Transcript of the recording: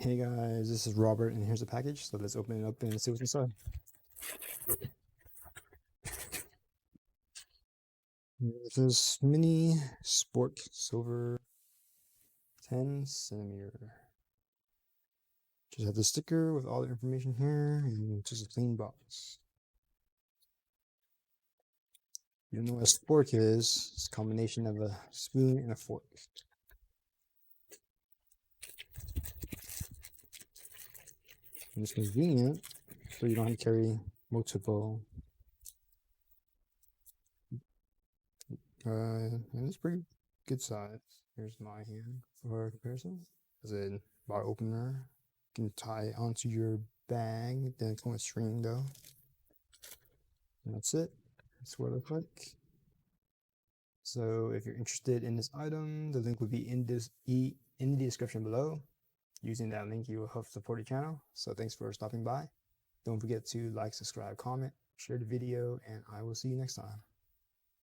Hey guys, this is Robert and here's the package. So let's open it up and see what's inside. There's this mini Spork silver 10cm. Just have the sticker with all the information here and just a clean box. You don't know what a spork is, it's a combination of a spoon and a fork. And it's convenient, so you don't have to carry multiple. And it's pretty good size. Here's my hand for comparison. As a bottle opener, you can tie it onto your bag. Then it's going to string though. And that's it. That's what it looks like. So if you're interested in this item, the link will be in the description below. Using that link, you will help support the channel. So thanks for stopping by. Don't forget to like, subscribe, comment, share the video, and I will see you next time.